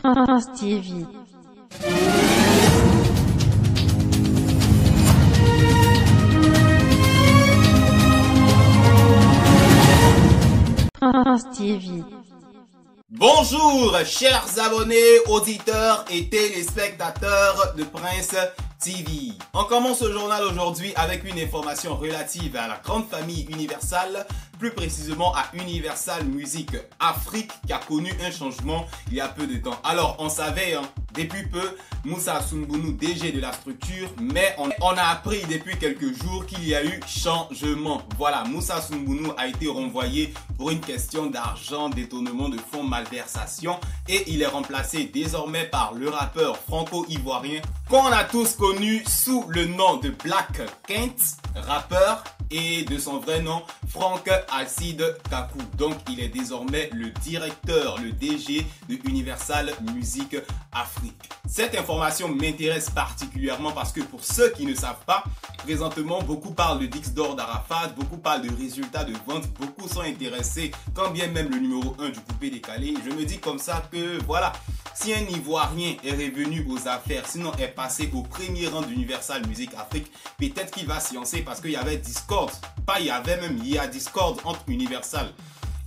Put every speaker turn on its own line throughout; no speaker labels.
Prince TV. Prince TV.
Bonjour chers abonnés, auditeurs et téléspectateurs de Prince TV. On commence ce journal aujourd'hui avec une information relative à la grande famille Universal, plus précisément à Universal Music Afrique qui a connu un changement il y a peu de temps. Alors on savait depuis peu Moussa Soumbounou, DG de la structure, mais on a appris depuis quelques jours qu'il y a eu changement. Voilà, Moussa Soumbounou a été renvoyé pour une question d'argent, détournement de fonds, malversation, et il est remplacé désormais par le rappeur franco-ivoirien qu'on a tous connu sous le nom de Black Kent, rappeur, et de son vrai nom Frank Alcide Kakou. Donc il est désormais le directeur, le DG de Universal Music Afrique. Cette information m'intéresse particulièrement parce que pour ceux qui ne savent pas, présentement beaucoup parlent de disque d'or d'Arafat, beaucoup parlent de résultats de vente, beaucoup sont intéressés quand bien même le numéro 1 du coupé décalé. Je me dis comme ça que voilà, si un Ivoirien est revenu aux affaires, sinon est passé au premier rang d'Universal Music Afrique, peut-être qu'il va sciencer parce qu'il y avait Discord. Pas il y avait même, il y a Discord entre Universal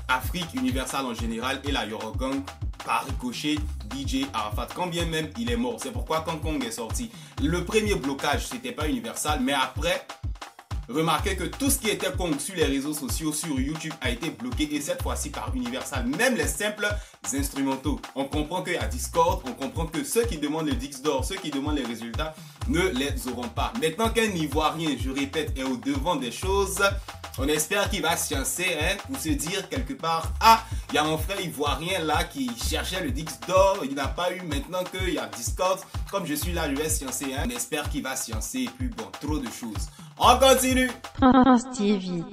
Afrique, Universal en général et la Eurogang par ricochet DJ Arafat. Quand bien même il est mort. C'est pourquoi quand Kong est sorti, le premier blocage c'était pas Universal, mais après remarquez que tout ce qui était Kong sur les réseaux sociaux, sur YouTube a été bloqué et cette fois-ci par Universal. Même les simples instrumentaux. On comprend qu'il y a Discord, on comprend que ceux qui demandent le disque d'or, ceux qui demandent les résultats ne les auront pas. Maintenant qu'un Ivoirien, je répète, est au devant des choses, on espère qu'il va sciencer pour se dire quelque part, ah, il y a mon frère Ivoirien là qui cherchait le disque d'or, il n'a pas eu, maintenant qu'il y a Discord, comme je suis là, je vais sciencer. On espère qu'il va sciencer et puis bon, trop de choses. On continue.
Prince TV.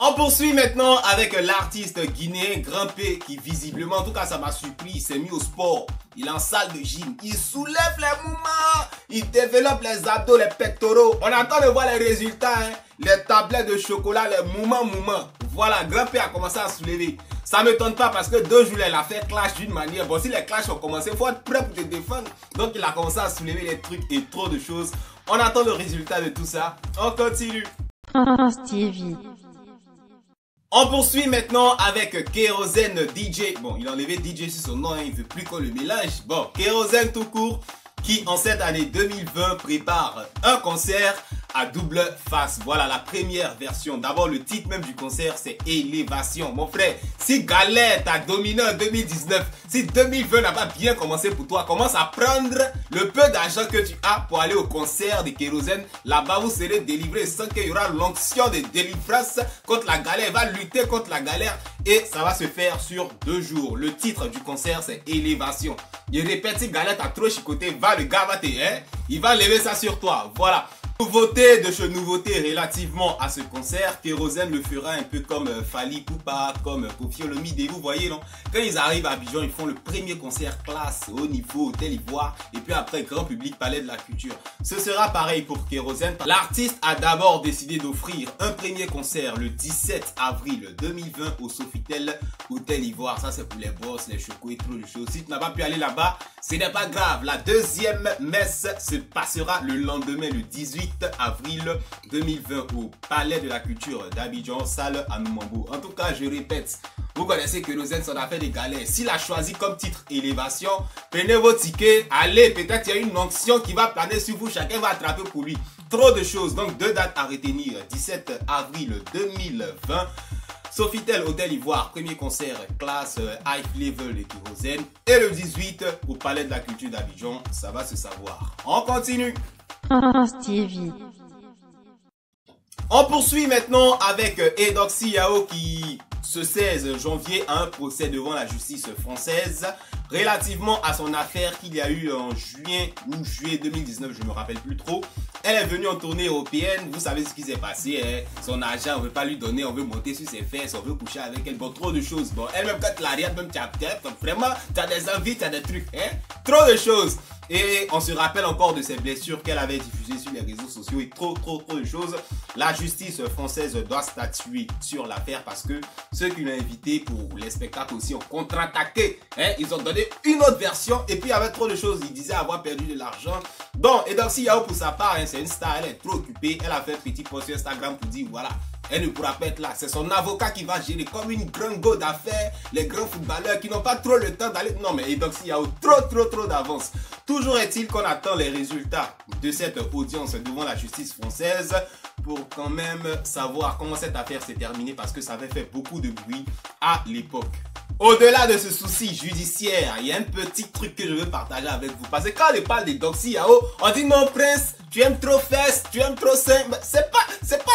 On poursuit maintenant avec l'artiste guinéen Grand P qui visiblement, en tout cas ça m'a surpris, il s'est mis au sport. Il est en salle de gym, il soulève les mouvements, il développe les abdos, les pectoraux. On attend de voir les résultats, les tablettes de chocolat, les mouvements. Voilà, Grand P a commencé à soulever. Ça ne m'étonne pas parce que 2 jours il a fait clash d'une manière. Bon, si les clashs ont commencé, il faut être prêt pour te défendre. Donc il a commencé à soulever les trucs et trop de choses. On attend le résultat de tout ça. On continue.
Prince TV.
On poursuit maintenant avec Kérosène DJ. Bon, il a enlevé DJ sur son nom, il ne veut plus qu'on le mélange. Bon, Kérosène tout court, qui en cette année 2020 prépare un concert à double face. Voilà la première version. D'abord, le titre même du concert, c'est Élévation. Mon frère, si Galère t'a dominé en 2019, si 2020 n'a pas bien commencé pour toi, commence à prendre le peu d'argent que tu as pour aller au concert de Kérosène. Là-bas, vous serez délivré sans qu'il y aura l'onction de délivrance contre la galère. Il va lutter contre la galère et ça va se faire sur 2 jours. Le titre du concert, c'est Élévation. Il répète, si Galère t'a trop chicoté, le gars va il va lever ça sur toi. Voilà. Nouveauté de chez nouveauté relativement à ce concert, Kérosène le fera un peu comme Fally Ipupa, comme Koffi Olomide, vous voyez non? Quand ils arrivent à Abidjan, ils font le premier concert classe, haut niveau, Hôtel Ivoire, et puis après grand public, Palais de la Culture. Ce sera pareil pour Kérosène. L'artiste a d'abord décidé d'offrir un premier concert le 17 avril 2020 au Sofitel Hôtel Ivoire. Ça c'est pour les boss, les chocos et trop de choses. Si tu n'as pas pu aller là-bas, ce n'est pas grave. La deuxième messe se passera le lendemain, le 18 avril 2020 au Palais de la Culture d'Abidjan, salle à Noumambo. En tout cas, je répète, vous connaissez que Kérosène s'en a fait des galères. S'il a choisi comme titre Élévation, prenez vos tickets, allez, peut-être il y a une onction qui va planer sur vous, chacun va attraper pour lui. Trop de choses, donc 2 dates à retenir. 17 avril 2020. Sofitel Hôtel Ivoire, premier concert classe high level de Kérosène. Et le 18 au Palais de la Culture d'Abidjan, ça va se savoir. On continue.
Prince TV.
On poursuit maintenant avec Eudoxie Yao qui, ce 16 janvier, a un procès devant la justice française relativement à son affaire qu'il y a eu en juin ou juillet 2019, je ne me rappelle plus trop. Elle est venue en tournée européenne, vous savez ce qui s'est passé, son argent, on ne veut pas lui donner, on veut monter sur ses fesses, on veut coucher avec elle, bon, trop de choses. Bon, elle-même quand la regarde, même tu as vraiment, tu as des envies, tu as des trucs, trop de choses. Et on se rappelle encore de ces blessures qu'elle avait diffusées sur les réseaux sociaux et trop de choses. La justice française doit statuer sur l'affaire parce que ceux qui l'ont invité pour les spectacles aussi ont contre-attaqué. Hein? Ils ont donné une autre version et puis il y avait trop de choses. Ils disaient avoir perdu de l'argent. Bon, et Doxy Yao pour sa part, hein, c'est une star, elle est trop occupée. Elle a fait un petit post sur Instagram pour dire voilà. Elle ne pourra pas être là. C'est son avocat qui va gérer comme une grande go d'affaires. Les grands footballeurs qui n'ont pas trop le temps d'aller. Non, mais Doxy Yao, trop d'avance. Toujours est-il qu'on attend les résultats de cette audience devant la justice française pour quand même savoir comment cette affaire s'est terminée parce que ça avait fait beaucoup de bruit à l'époque. Au-delà de ce souci judiciaire, il y a un petit truc que je veux partager avec vous. Parce que quand on parle de Doxy Yao, on dit non Prince, tu aimes trop fesses, tu aimes trop sein. C'est pas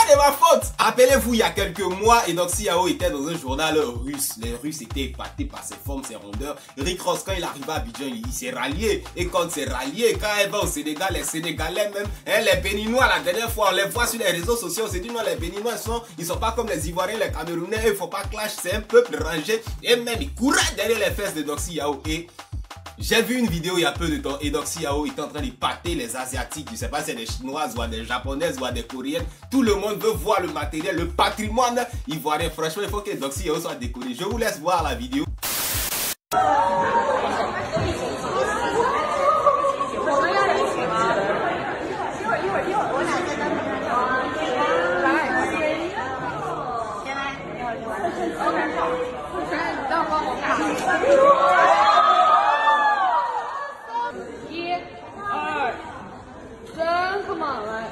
de ma faute. Rappelez-vous, il y a quelques mois, Doxy Yao était dans un journal russe. Les Russes étaient épatés par ses formes, ses rondeurs. Rick Ross, quand il arrive à Abidjan, il s'est rallié. Et quand il s'est rallié, quand elle va au Sénégal, les Sénégalais même, hein, les Béninois, la dernière fois, on les voit sur les réseaux sociaux, on s'est dit non, les Béninois, ils sont pas comme les Ivoiriens, les Camerounais, il faut pas clash, c'est un peuple rangé. Et même, il courait derrière les fesses de Doxy Yao. Et j'ai vu une vidéo il y a peu de temps et Doxy Yao est en train de pâter les Asiatiques. Je sais pas si c'est des Chinoises ou des Japonaises ou des Coréennes. Tout le monde veut voir le matériel, le patrimoine ivoirien. Franchement, il faut que Doxy Yao soit décoré. Je vous laisse voir la vidéo.
Come on, right?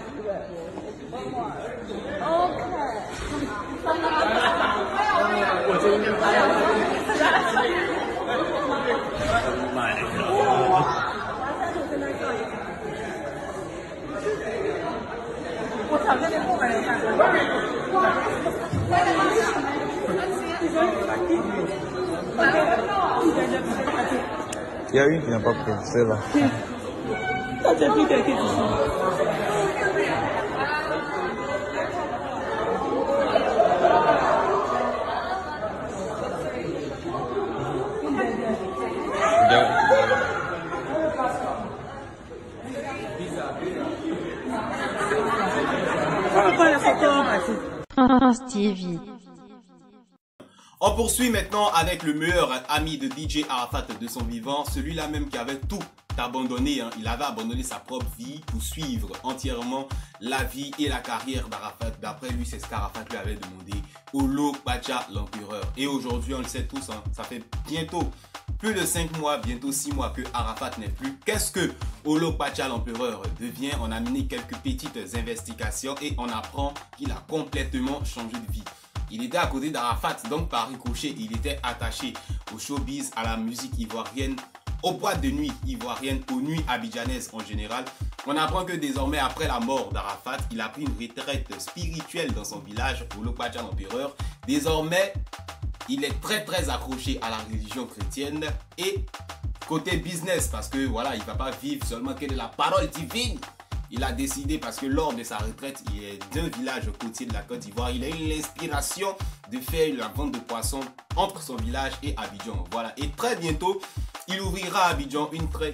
One more. Okay.
Il y a une qui n'a pas pris, c'est là.
T'as déjà pris quelqu'un ici?
TV.
On poursuit maintenant avec le meilleur ami de DJ Arafat de son vivant, celui-là même qui avait tout abandonné. Il avait abandonné sa propre vie pour suivre entièrement la vie et la carrière d'Arafat. D'après lui, c'est ce qu'Arafat lui avait demandé. Olo Pacha l'empereur. Et aujourd'hui, on le sait tous, ça fait bientôt plus de 5 mois, bientôt 6 mois que Arafat n'est plus. Qu'est-ce que Olo Pacha l'empereur devient? On a mené quelques petites investigations et on apprend qu'il a complètement changé de vie. Il était à côté d'Arafat, donc par ricochet, il était attaché au showbiz, à la musique ivoirienne, aux boîtes de nuit ivoiriennes, aux nuits abidjanaises en général. On apprend que désormais, après la mort d'Arafat, il a pris une retraite spirituelle dans son village, Olo Pacha l'empereur. Désormais, il est très accroché à la religion chrétienne et côté business, parce que voilà, il ne va pas vivre seulement que de la parole divine. Il a décidé, parce que lors de sa retraite, il est d'un village côtier de la Côte d'Ivoire. Il a eu l'inspiration de faire la vente de poissons entre son village et Abidjan. Voilà. Et très bientôt, il ouvrira à Abidjan une très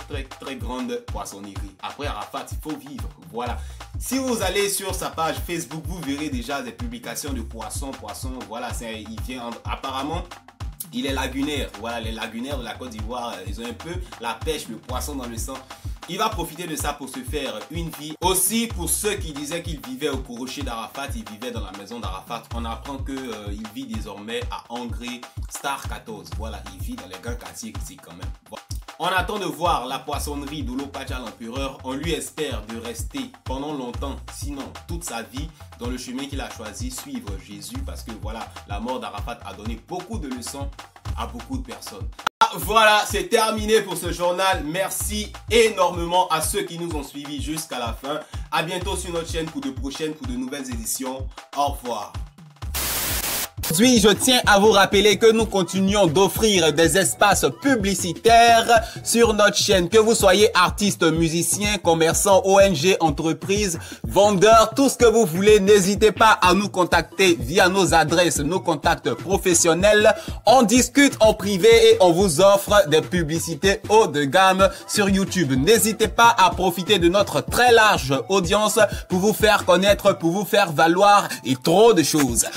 grande poissonnerie. Après Arafat, il faut vivre. Voilà. Si vous allez sur sa page Facebook, vous verrez déjà des publications de poissons. Voilà, il vient apparemment. Il est lagunaire. Voilà, les lagunaires de la Côte d'Ivoire, ils ont un peu la pêche, le poisson dans le sang. Il va profiter de ça pour se faire une vie. Aussi, pour ceux qui disaient qu'il vivait au crochet d'Arafat, il vivait dans la maison d'Arafat. On apprend qu'il vit désormais à Angré, Star 14. Voilà, il vit dans les grands quartiers ici quand même. Bon. On attend de voir la poissonnerie d'Olo Pacha l'empereur. On lui espère de rester pendant longtemps, sinon toute sa vie, dans le chemin qu'il a choisi, suivre Jésus. Parce que voilà, la mort d'Arafat a donné beaucoup de leçons à beaucoup de personnes. Voilà, c'est terminé pour ce journal. Merci énormément à ceux qui nous ont suivis jusqu'à la fin. À bientôt sur notre chaîne pour de nouvelles éditions. Au revoir. Aujourd'hui, je tiens à vous rappeler que nous continuons d'offrir des espaces publicitaires sur notre chaîne. Que vous soyez artiste, musicien, commerçant, ONG, entreprise, vendeur, tout ce que vous voulez, n'hésitez pas à nous contacter via nos adresses, nos contacts professionnels. On discute en privé et on vous offre des publicités haut de gamme sur YouTube. N'hésitez pas à profiter de notre très large audience pour vous faire connaître, pour vous faire valoir et trop de choses.